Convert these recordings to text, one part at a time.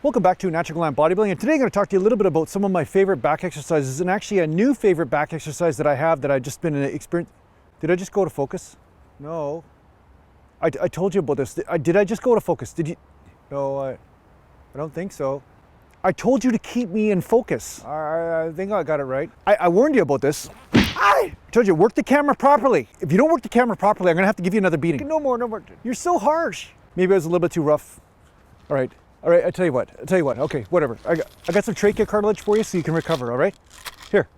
Welcome back to Natural Gallant Bodybuilding, and today I'm going to talk to you a little bit about some of my favorite back exercises, and actually a new favorite back exercise that I have that I've just been experiencing. Did I just go to focus? No. I told you about this. Did I just go to focus? Did you? No, I don't think so. I told you to keep me in focus. I think I got it right. I warned you about this. I told you, work the camera properly. If you don't work the camera properly, I'm going to have to give you another beating. No more. You're so harsh. Maybe I was a little bit too rough. All right, I tell you what, okay, whatever. I got some trachea cartilage for you so you can recover, all right? Here.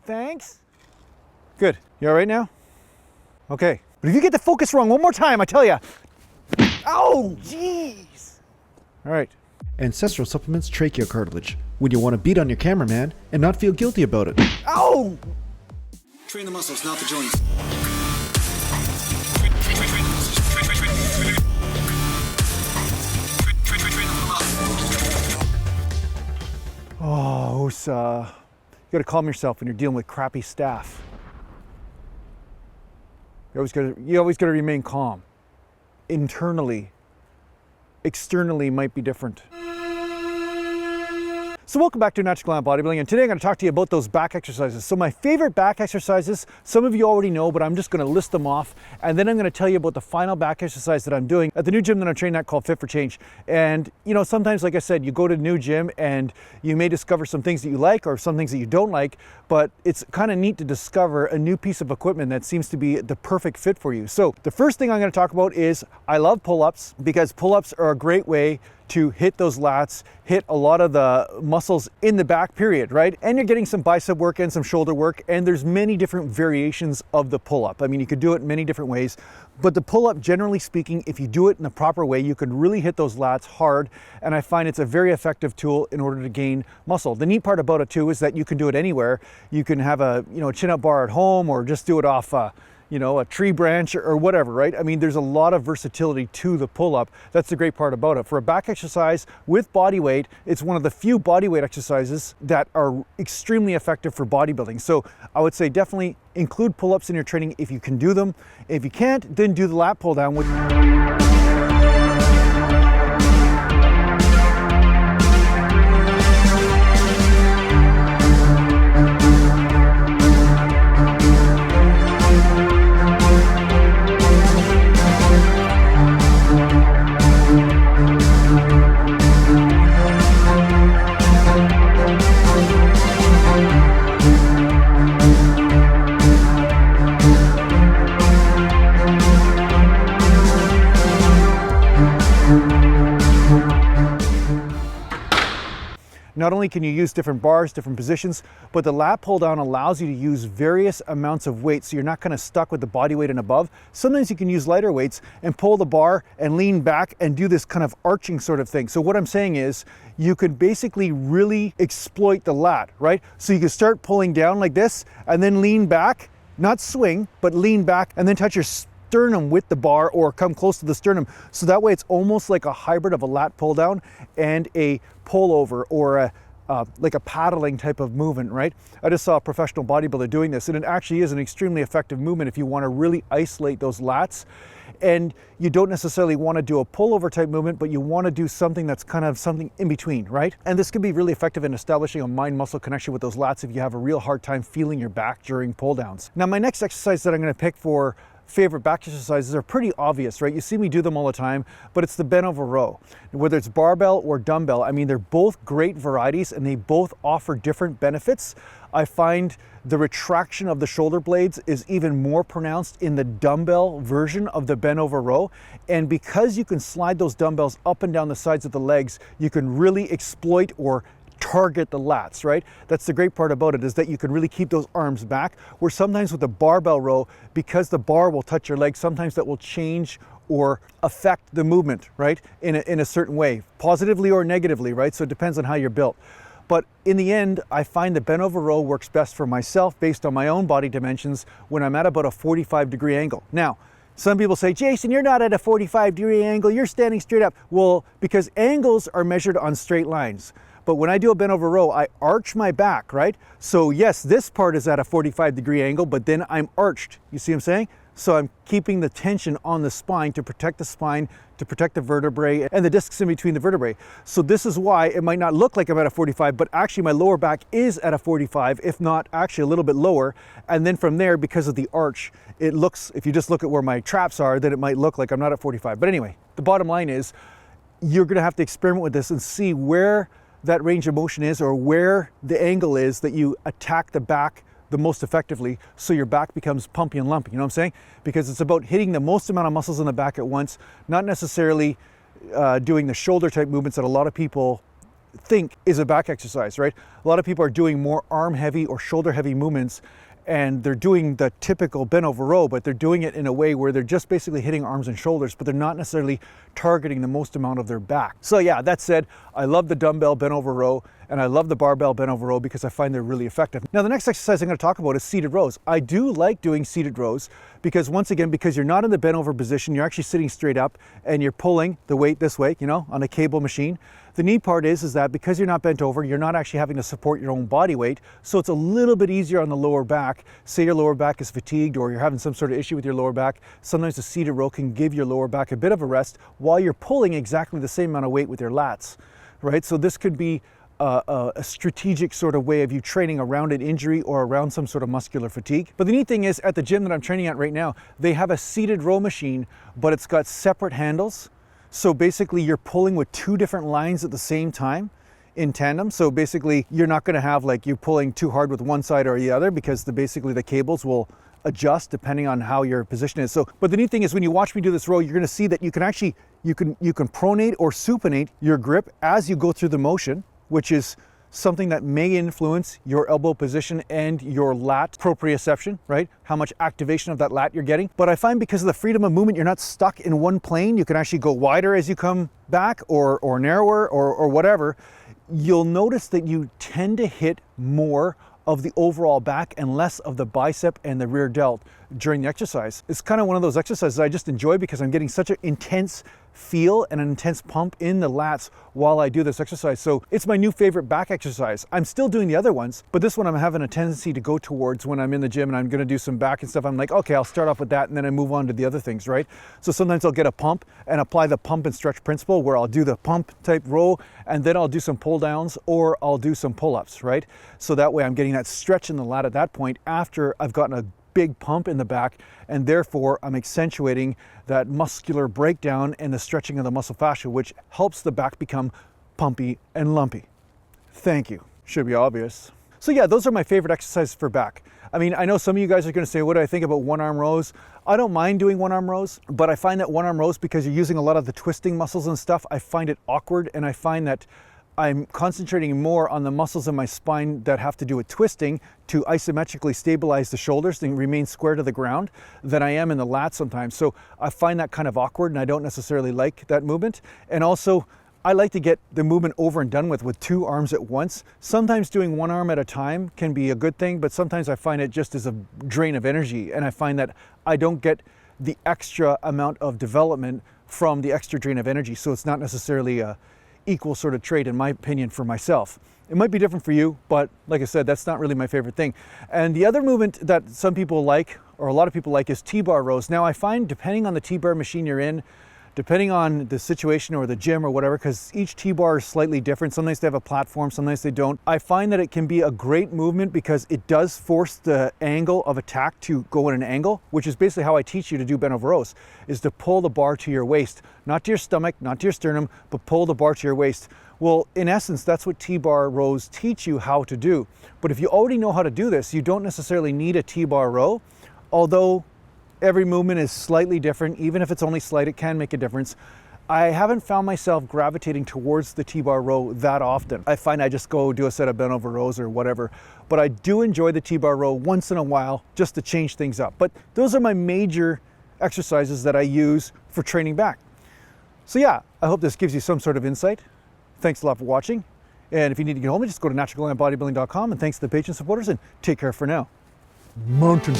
Thanks. Good. You all right now? Okay. But if you get the focus wrong one more time, I tell you. Oh, jeez. All right. Ancestral Supplements Trachea Cartilage, when you want to beat on your cameraman and not feel guilty about it. Ow! Train the muscles, not the joints. Oh, you gotta calm yourself when you're dealing with crappy staff. You always gotta remain calm. Internally, externally might be different. So welcome back to Natural Gallant Bodybuilding, and today I'm going to talk to you about those back exercises. So my favorite back exercises, some of you already know, but I'm just going to list them off, and then I'm going to tell you about the final back exercise that I'm doing at the new gym that I'm training at called Fit for Change. And you know, sometimes, like I said, you go to a new gym and you may discover some things that you like or some things that you don't like, but it's kind of neat to discover a new piece of equipment that seems to be the perfect fit for you. So the first thing I'm going to talk about is I love pull-ups, because pull-ups are a great way to hit those lats, hit a lot of the muscles in the back period, right? And you're getting some bicep work and some shoulder work, and there's many different variations of the pull-up. I mean, you could do it in many different ways, but the pull-up, generally speaking, if you do it in the proper way, you can really hit those lats hard, and I find it's a very effective tool in order to gain muscle. The neat part about it too is that you can do it anywhere. You can have a chin-up bar at home, or just do it off a tree branch or whatever, right? I mean, there's a lot of versatility to the pull-up. That's the great part about it. For a back exercise with body weight, it's one of the few body weight exercises that are extremely effective for bodybuilding. So I would say definitely include pull-ups in your training if you can do them. If you can't, then do the lat pull down with Not only can you use different bars, different positions, but the lat pull down allows you to use various amounts of weight, so you're not kind of stuck with the body weight and above. Sometimes you can use lighter weights and pull the bar and lean back and do this kind of arching sort of thing. So what I'm saying is you could basically really exploit the lat, right? So you can start pulling down like this and then lean back, not swing, but lean back and then touch your sternum with the bar or come close to the sternum. So that way it's almost like a hybrid of a lat pull down and a pull over, or like a paddling type of movement, right? I just saw a professional bodybuilder doing this, and it actually is an extremely effective movement if you want to really isolate those lats. And you don't necessarily want to do a pullover type movement, but you want to do something that's kind of something in between, right? And this can be really effective in establishing a mind-muscle connection with those lats if you have a real hard time feeling your back during pull downs. Now, my next exercise that I'm going to pick for favorite back exercises are pretty obvious, right? You see me do them all the time, but it's the bent over row. Whether it's barbell or dumbbell, I mean, they're both great varieties and they both offer different benefits. I find the retraction of the shoulder blades is even more pronounced in the dumbbell version of the bent over row. And because you can slide those dumbbells up and down the sides of the legs, you can really exploit or target the lats, right? That's the great part about it, is that you can really keep those arms back, where sometimes with the barbell row, because the bar will touch your legs, sometimes that will change or affect the movement, right? In a certain way, positively or negatively, right? So it depends on how you're built. But in the end, I find the bent over row works best for myself based on my own body dimensions when I'm at about a 45-degree angle. Now, some people say, Jason, you're not at a 45-degree angle, you're standing straight up. Well, because angles are measured on straight lines. But when I do a bent over row, I arch my back, right? So yes, this part is at a 45-degree angle, but then I'm arched. You see what I'm saying? So I'm keeping the tension on the spine to protect the spine, to protect the vertebrae and the discs in between the vertebrae. So this is why it might not look like I'm at a 45, but actually my lower back is at a 45, if not actually a little bit lower. And then from there, because of the arch, it looks, if you just look at where my traps are, then it might look like I'm not at 45. But anyway, the bottom line is you're gonna have to experiment with this and see where that range of motion is, or where the angle is that you attack the back the most effectively, so your back becomes pumpy and lumpy. You know what I'm saying? Because it's about hitting the most amount of muscles in the back at once, not necessarily doing the shoulder type movements that a lot of people think is a back exercise, right? A lot of people are doing more arm heavy or shoulder heavy movements, and they're doing the typical bent over row, but they're doing it in a way where they're just basically hitting arms and shoulders, but they're not necessarily targeting the most amount of their back. So yeah, that said, I love the dumbbell bent over row, and I love the barbell bent over row because I find they're really effective. Now the next exercise I'm going to talk about is seated rows. I do like doing seated rows because, once again, because you're not in the bent over position, you're actually sitting straight up and you're pulling the weight this way, you know, on a cable machine. The neat part is that because you're not bent over, you're not actually having to support your own body weight, so it's a little bit easier on the lower back. Say your lower back is fatigued or you're having some sort of issue with your lower back, sometimes the seated row can give your lower back a bit of a rest while you're pulling exactly the same amount of weight with your lats, right? So this could be a strategic sort of way of you training around an injury or around some sort of muscular fatigue. But the neat thing is, at the gym that I'm training at right now, they have a seated row machine, but it's got separate handles. So basically you're pulling with two different lines at the same time in tandem. So basically you're not going to have like you pulling too hard with one side or the other, because basically the cables will adjust depending on how your position is. So, but the neat thing is, when you watch me do this row, you're going to see that you can actually, you can pronate or supinate your grip as you go through the motion, which is something that may influence your elbow position and your lat proprioception, right? How much activation of that lat you're getting. But I find because of the freedom of movement, you're not stuck in one plane. You can actually go wider as you come back, or narrower, or whatever. You'll notice that you tend to hit more of the overall back and less of the bicep and the rear delt during the exercise. It's kind of one of those exercises I just enjoy because I'm getting such an intense feel and an intense pump in the lats while I do this exercise. So it's my new favorite back exercise. I'm still doing the other ones, but this one I'm having a tendency to go towards when I'm in the gym and I'm going to do some back and stuff. I'm like, okay, I'll start off with that and then I move on to the other things, right? So sometimes I'll get a pump and apply the pump and stretch principle, where I'll do the pump type row and then I'll do some pull downs, or I'll do some pull-ups, right? So that way I'm getting that stretch in the lat at that point after I've gotten a big pump in the back, and therefore I'm accentuating that muscular breakdown and the stretching of the muscle fascia, which helps the back become pumpy and lumpy. Thank you. Should be obvious. So yeah, those are my favorite exercises for back. I mean, I know some of you guys are going to say, what do I think about one-arm rows? I don't mind doing one-arm rows, but I find that one-arm rows, because you're using a lot of the twisting muscles and stuff, I find it awkward, and I find that I'm concentrating more on the muscles in my spine that have to do with twisting to isometrically stabilize the shoulders and remain square to the ground than I am in the lats sometimes. So I find that kind of awkward, and I don't necessarily like that movement. And also, I like to get the movement over and done with two arms at once. Sometimes doing one arm at a time can be a good thing, but sometimes I find it just as a drain of energy, and I find that I don't get the extra amount of development from the extra drain of energy. So it's not necessarily a equal sort of trait, in my opinion, for myself. It might be different for you, but like I said, that's not really my favorite thing. And the other movement that some people like, or a lot of people like, is T-bar rows. Now I find, depending on the T-bar machine you're in, depending on the situation or the gym or whatever, because each T-bar is slightly different. Sometimes they have a platform, sometimes they don't. I find that it can be a great movement because it does force the angle of attack to go in an angle, which is basically how I teach you to do bent over rows, is to pull the bar to your waist, not to your stomach, not to your sternum, but pull the bar to your waist. Well, in essence, that's what T-bar rows teach you how to do. But if you already know how to do this, you don't necessarily need a T-bar row, although every movement is slightly different. Even if it's only slight, it can make a difference. I haven't found myself gravitating towards the T-bar row that often. I find I just go do a set of bent over rows or whatever. But I do enjoy the T-bar row once in a while just to change things up. But those are my major exercises that I use for training back. So yeah, I hope this gives you some sort of insight. Thanks a lot for watching. And if you need to get home, just go to naturalgallantbodybuilding.com. And thanks to the patron supporters, and take care for now. Mountain.